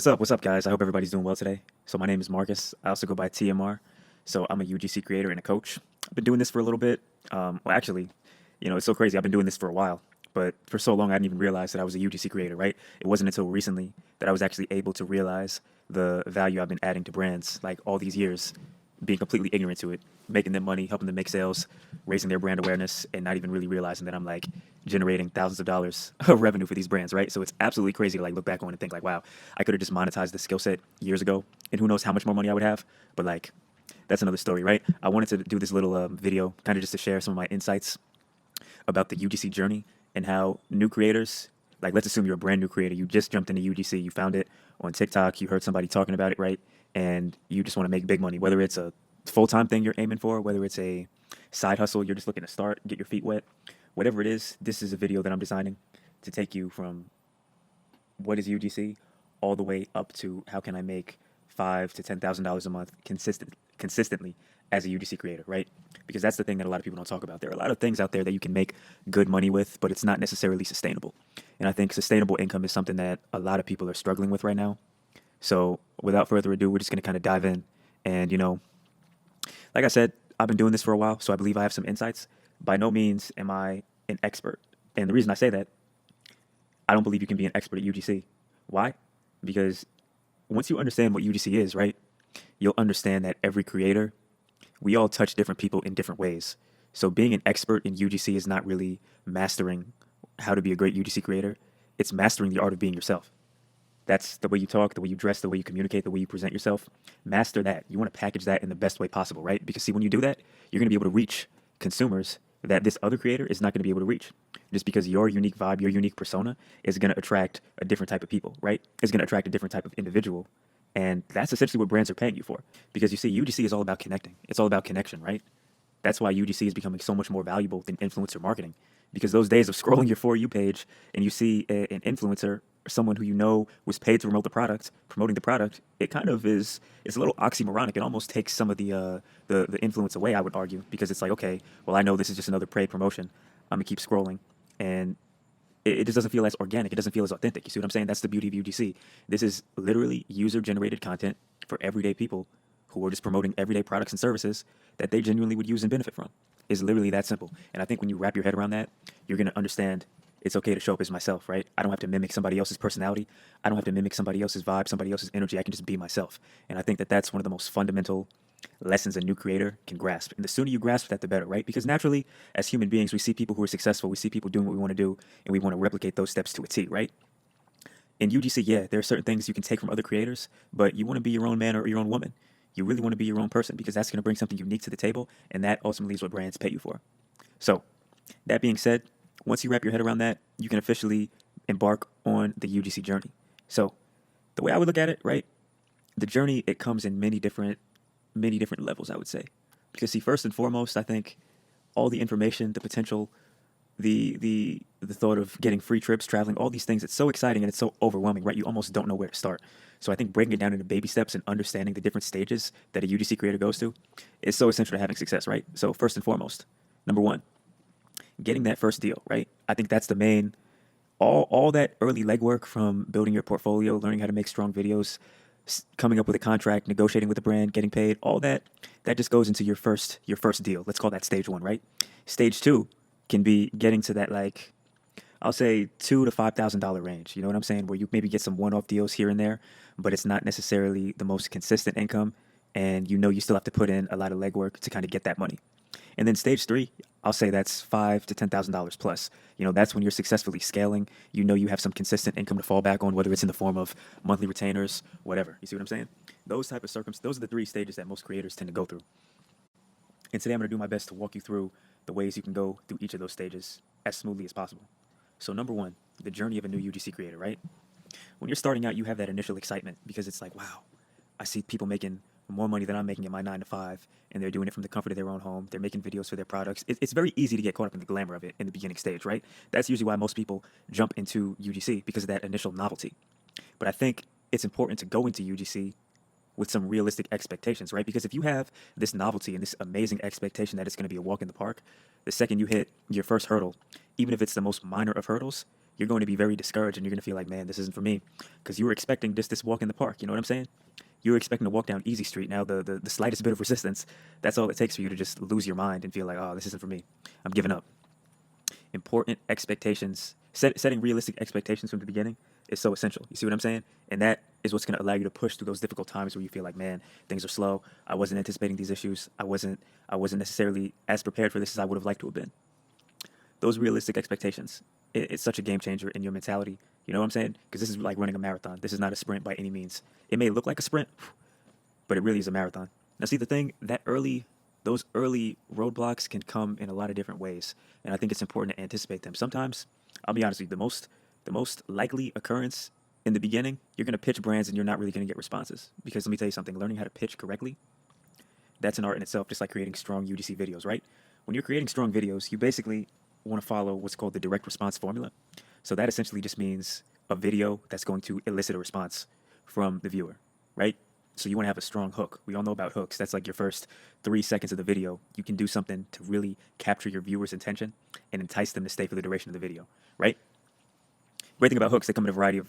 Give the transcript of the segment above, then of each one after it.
What's up? What's up, guys? I hope everybody's doing well today. So my name is Marcus. I also go by TMR. So I'm a UGC creator and a coach. I've been doing this for a little bit. Well, actually, it's so crazy. I've been doing this for a while, but for so long I didn't even realize that I was a UGC creator. Right? It wasn't until recently that I was actually able to realize the value I've been adding to brands, like all these years, being completely ignorant to it, making them money, helping them make sales, raising their brand awareness, and not even really realizing that I'm like generating thousands of dollars of revenue for these brands, right? So it's absolutely crazy to like look back on and think like, wow, I could have just monetized this skill set years ago, and who knows how much more money I would have. But like, that's another story, right? I wanted to do this little video, kind of just to share some of my insights about the UGC journey and how new creators, like let's assume you're a brand new creator, you just jumped into UGC, you found it on TikTok, you heard somebody talking about it, right? And you just want to make big money, whether it's a full-time thing you're aiming for, whether it's a side hustle, you're just looking to start, get your feet wet, whatever it is, this is a video that I'm designing to take you from what is UGC all the way up to how can I make $5,000 to $10,000 a month consistently as a UGC creator, right? Because that's the thing that a lot of people don't talk about. There are a lot of things out there that you can make good money with, but it's not necessarily sustainable. And I think sustainable income is something that a lot of people are struggling with right now. So without further ado, we're just going to kind of dive in. And, like I said, I've been doing this for a while, so I believe I have some insights. By no means am I an expert. And the reason I say that, I don't believe you can be an expert at UGC. Why? Because once you understand what UGC is, right, you'll understand that every creator, we all touch different people in different ways. So being an expert in UGC is not really mastering how to be a great UGC creator. It's mastering the art of being yourself. That's the way you talk, the way you dress, the way you communicate, the way you present yourself. Master that. You want to package that in the best way possible, right? Because see, when you do that, you're going to be able to reach consumers that this other creator is not going to be able to reach. Just because your unique vibe, your unique persona is going to attract a different type of people, right? It's going to attract a different type of individual. And that's essentially what brands are paying you for. Because you see, UGC is all about connecting. It's all about connection, right? That's why UGC is becoming so much more valuable than influencer marketing. Because those days of scrolling your For You page and you see an influencer or someone who you know was paid to promote the product, promoting the product, it kind of is, it's a little oxymoronic. It almost takes some of the influence away, I would argue, because it's like, okay, well, I know this is just another paid promotion. I'm gonna keep scrolling. And it just doesn't feel as organic. It doesn't feel as authentic. You see what I'm saying? That's the beauty of UGC. This is literally user-generated content for everyday people who are just promoting everyday products and services that they genuinely would use and benefit from. It's literally that simple. And I think when you wrap your head around that, you're going to understand it's okay to show up as myself, right? I don't have to mimic somebody else's personality. I don't have to mimic somebody else's vibe, somebody else's energy. I can just be myself. And I think that that's one of the most fundamental lessons a new creator can grasp. And the sooner you grasp that, the better, right? Because naturally, as human beings, we see people who are successful, we see people doing what we want to do, and we want to replicate those steps to a T, right? In UGC, yeah, there are certain things you can take from other creators, but you want to be your own man or your own woman. You really want to be your own person because that's going to bring something unique to the table, and that ultimately is what brands pay you for. So, that being said, once you wrap your head around that, you can officially embark on the UGC journey. So, the way I would look at it, right? The journey, it comes in many different levels, I would say. Because see, first and foremost, I think all the information, the potential, the thought of getting free trips, traveling, all these things, it's so exciting and it's so overwhelming, right? You almost don't know where to start. So I think breaking it down into baby steps and understanding the different stages that a UGC creator goes through is so essential to having success, right? So first and foremost, number one, getting that first deal, right? I think that's the main all that early legwork from building your portfolio, learning how to make strong videos, coming up with a contract, negotiating with the brand, getting paid, all that just goes into your first deal. Let's call that stage one, right? Stage two can be getting to that like I'll say $2,000 to $5,000 range. You know what I'm saying? Where you maybe get some one-off deals here and there, but it's not necessarily the most consistent income, and you still have to put in a lot of legwork to kind of get that money. And then stage three, I'll say that's $5,000 to $10,000 plus. That's when you're successfully scaling. You have some consistent income to fall back on, whether it's in the form of monthly retainers, whatever. You see what I'm saying? Those are the three stages that most creators tend to go through. And today I'm going to do my best to walk you through the ways you can go through each of those stages as smoothly as possible. So number one, the journey of a new UGC creator, right? When you're starting out, you have that initial excitement because it's like, wow, I see people making more money than I'm making in my 9 to 5, and they're doing it from the comfort of their own home. They're making videos for their products. It's very easy to get caught up in the glamour of it in the beginning stage, right? That's usually why most people jump into UGC because of that initial novelty. But I think it's important to go into UGC with some realistic expectations, right? Because if you have this novelty and this amazing expectation that it's going to be a walk in the park, the second you hit your first hurdle, even if it's the most minor of hurdles, you're going to be very discouraged and you're going to feel like, man, this isn't for me, because you were expecting just this walk in the park. You know what I'm saying? You were expecting to walk down easy street. Now the slightest bit of resistance, that's all it takes for you to just lose your mind and feel like, oh, this isn't for me. I'm giving up. Important expectations, setting realistic expectations from the beginning is so essential. You see what I'm saying? And that is what's going to allow you to push through those difficult times where you feel like, man, things are slow. I wasn't anticipating these issues. I wasn't necessarily as prepared for this as I would have liked to have been. Those realistic expectations, it's such a game changer in your mentality. You know what I'm saying? Because this is like running a marathon. This is not a sprint by any means. It may look like a sprint, but it really is a marathon. Now, see, the thing, those early roadblocks can come in a lot of different ways, and I think it's important to anticipate them. Sometimes, I'll be honest with you, the most likely occurrence in the beginning, you're going to pitch brands and you're not really going to get responses. Because let me tell you something, learning how to pitch correctly, that's an art in itself, just like creating strong UGC videos, right? When you're creating strong videos, you basically want to follow what's called the direct response formula. So that essentially just means a video that's going to elicit a response from the viewer, right? So you want to have a strong hook. We all know about hooks. That's like your first 3 seconds of the video. You can do something to really capture your viewer's attention and entice them to stay for the duration of the video, right? Great thing about hooks, they come in a variety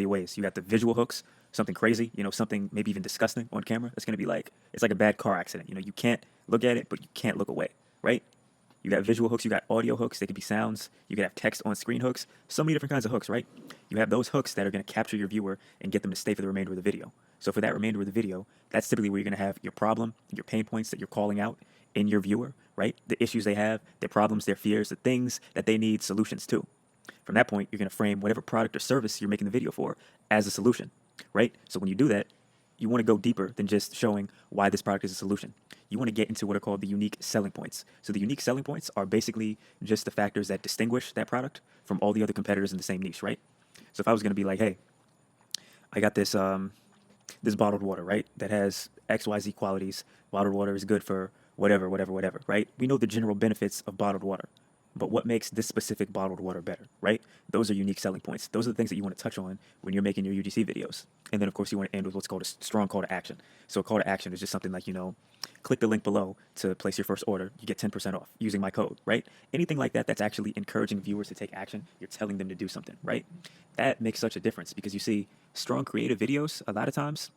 of ways. You got the visual hooks, something crazy, something maybe even disgusting on camera. That's going to be like, it's like a bad car accident. You can't look at it, but you can't look away, right? You got visual hooks, you got audio hooks, they could be sounds, you could have text on screen hooks, so many different kinds of hooks, right? You have those hooks that are going to capture your viewer and get them to stay for the remainder of the video. So for that remainder of the video, that's typically where you're going to have your problem, your pain points that you're calling out in your viewer, right? The issues they have, their problems, their fears, the things that they need solutions to. From that point, you're going to frame whatever product or service you're making the video for as a solution, right? So when you do that, you want to go deeper than just showing why this product is a solution. You want to get into what are called the unique selling points. So the unique selling points are basically just the factors that distinguish that product from all the other competitors in the same niche, right? So if I was going to be like, hey, I got this bottled water, right, that has XYZ qualities. Bottled water is good for whatever, whatever, whatever, right? We know the general benefits of bottled water. But what makes this specific bottled water better, right? Those are unique selling points. Those are the things that you want to touch on when you're making your UGC videos. And then, of course, you want to end with what's called a strong call to action. So a call to action is just something like, click the link below to place your first order. You get 10% off using my code, right? Anything like that that's actually encouraging viewers to take action. You're telling them to do something, right? That makes such a difference because you see, strong creative videos, a lot of times,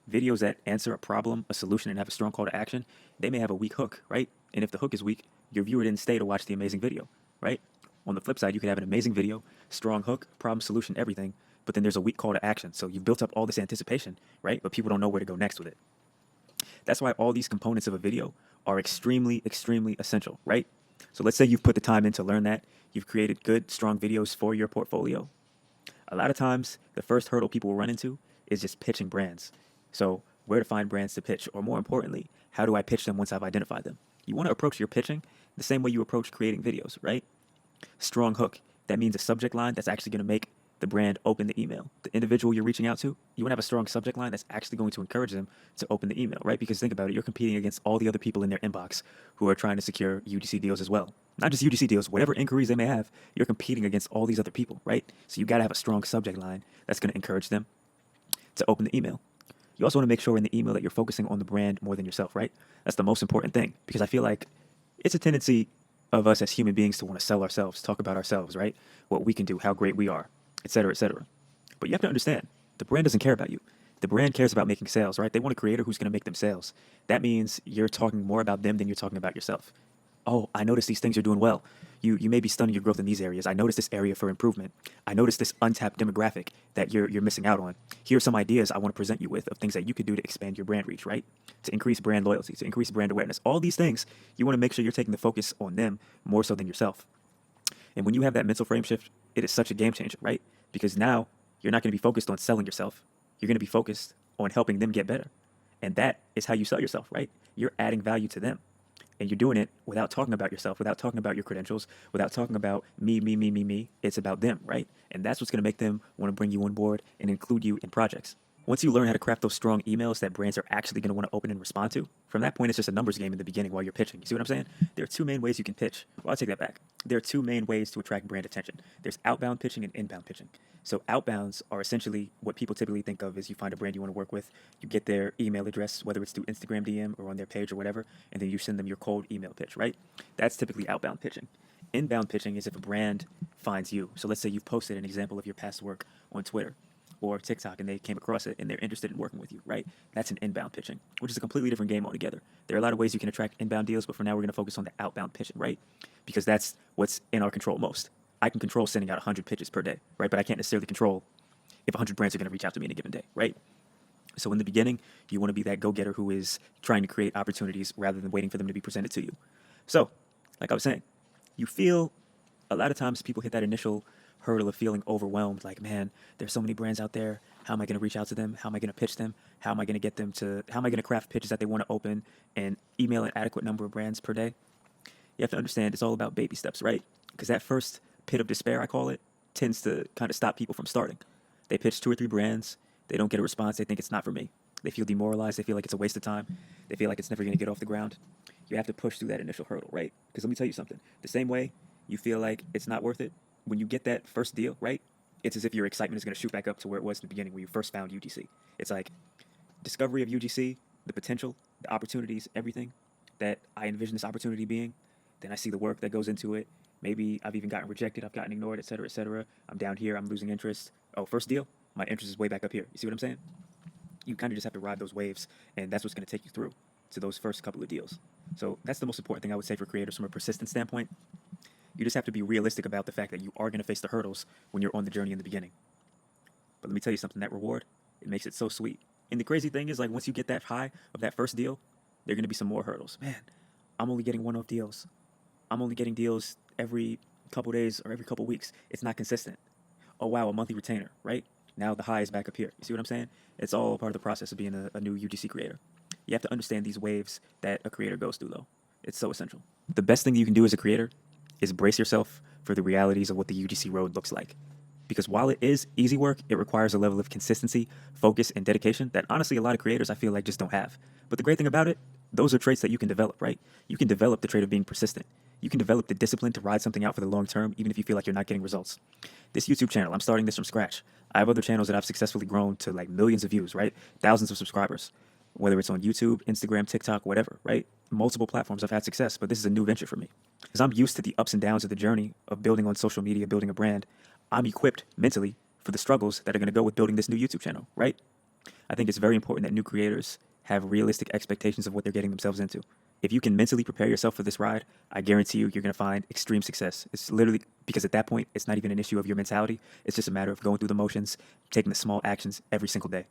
videos that answer a problem, a solution, and have a strong call to action, they may have a weak hook, right? And if the hook is weak, your viewer didn't stay to watch the amazing video, right? On the flip side, you could have an amazing video, strong hook, problem, solution, everything, but then there's a weak call to action. So you've built up all this anticipation, right? But people don't know where to go next with it. That's why all these components of a video are extremely, extremely essential, right? So let's say you've put the time in to learn that. You've created good, strong videos for your portfolio. A lot of times, the first hurdle people will run into is just pitching brands. So where to find brands to pitch, or more importantly, how do I pitch them once I've identified them? You want to approach your pitching the same way you approach creating videos, right? Strong hook. That means a subject line that's actually going to make the brand open the email. The individual you're reaching out to, you want to have a strong subject line that's actually going to encourage them to open the email, right? Because think about it, you're competing against all the other people in their inbox who are trying to secure UGC deals as well. Not just UGC deals, whatever inquiries they may have, you're competing against all these other people, right? So you got to have a strong subject line that's going to encourage them to open the email. You also want to make sure in the email that you're focusing on the brand more than yourself, right? That's the most important thing, because I feel like it's a tendency of us as human beings to want to sell ourselves, talk about ourselves, right? What we can do, how great we are, et cetera, et cetera. But you have to understand, the brand doesn't care about you. The brand cares about making sales, right? They want a creator who's going to make them sales. That means you're talking more about them than you're talking about yourself. Oh, I noticed these things are doing well. You may be stunning your growth in these areas. I noticed this area for improvement. I noticed this untapped demographic that you're missing out on. Here are some ideas I want to present you with of things that you could do to expand your brand reach, right? To increase brand loyalty, to increase brand awareness. All these things, you want to make sure you're taking the focus on them more so than yourself. And when you have that mental frame shift, it is such a game changer, right? Because now you're not going to be focused on selling yourself. You're going to be focused on helping them get better. And that is how you sell yourself, right? You're adding value to them. And you're doing it without talking about yourself, without talking about your credentials, without talking about me, me, me, me, me. It's about them, right? And that's what's going to make them want to bring you on board and include you in projects. Once you learn how to craft those strong emails that brands are actually going to want to open and respond to, from that point, it's just a numbers game in the beginning while you're pitching. You see what I'm saying? There are two main ways you can pitch. Well, I'll take that back. There are two main ways to attract brand attention. There's outbound pitching and inbound pitching. So outbounds are essentially what people typically think of as you find a brand you want to work with, you get their email address, whether it's through Instagram DM or on their page or whatever, and then you send them your cold email pitch, right? That's typically outbound pitching. Inbound pitching is if a brand finds you. So let's say you've posted an example of your past work on Twitter or TikTok and they came across it and they're interested in working with you, right? That's an inbound pitching, which is a completely different game altogether. There are a lot of ways you can attract inbound deals, but for now we're going to focus on the outbound pitching, right? Because that's what's in our control most. I can control sending out 100 pitches per day, right? But I can't necessarily control if 100 brands are going to reach out to me in a given day, right? So in the beginning, you want to be that go-getter who is trying to create opportunities rather than waiting for them to be presented to you. So, like I was saying, you feel a lot of times people hit that initial hurdle of feeling overwhelmed, like, man, there's so many brands out there. How am I going to reach out to them? How am I going to pitch them? How am I going to get them to, how am I going to craft pitches that they want to open and email an adequate number of brands per day? You have to understand it's all about baby steps, right? Because that first pit of despair, I call it, tends to kind of stop people from starting. They pitch 2 or 3 brands, they don't get a response, they think it's not for me. They feel demoralized, they feel like it's a waste of time, they feel like it's never going to get off the ground. You have to push through that initial hurdle, right? Because let me tell you something. The same way you feel like it's not worth it, when you get that first deal, right? It's as if your excitement is going to shoot back up to where it was in the beginning when you first found UGC. It's like discovery of UGC, the potential, the opportunities, everything that I envision this opportunity being. Then I see the work that goes into it. Maybe I've even gotten rejected, I've gotten ignored, et cetera, et cetera. I'm down here, I'm losing interest. Oh, first deal, my interest is way back up here. You see what I'm saying? You kind of just have to ride those waves, and that's what's going to take you through to those first couple of deals. So that's the most important thing I would say for creators from a persistence standpoint. You just have to be realistic about the fact that you are going to face the hurdles when you're on the journey in the beginning. But let me tell you something, that reward, it makes it so sweet. And the crazy thing is, like, once you get that high of that first deal, there are going to be some more hurdles. Man, I'm only getting one-off deals. I'm only getting deals every couple days or every couple weeks. It's not consistent. Oh, wow, a monthly retainer, right? Now the high is back up here. You see what I'm saying? It's all part of the process of being a new UGC creator. You have to understand these waves that a creator goes through, though. It's so essential. The best thing you can do as a creator is brace yourself for the realities of what the UGC road looks like. Because while it is easy work, it requires a level of consistency, focus, and dedication that honestly a lot of creators I feel like just don't have. But the great thing about it, those are traits that you can develop, right? You can develop the trait of being persistent. You can develop the discipline to ride something out for the long term, even if you feel like you're not getting results. This YouTube channel, I'm starting this from scratch. I have other channels that I've successfully grown to like millions of views, right? Thousands of subscribers, whether it's on YouTube, Instagram, TikTok, whatever, right? Multiple platforms I've had success, but this is a new venture for me. Because I'm used to the ups and downs of the journey of building on social media, building a brand, I'm equipped mentally for the struggles that are going to go with building this new YouTube channel, right? I think it's very important that new creators have realistic expectations of what they're getting themselves into. If you can mentally prepare yourself for this ride, I guarantee you're going to find extreme success. It's literally because at that point, it's not even an issue of your mentality. It's just a matter of going through the motions, taking the small actions every single day.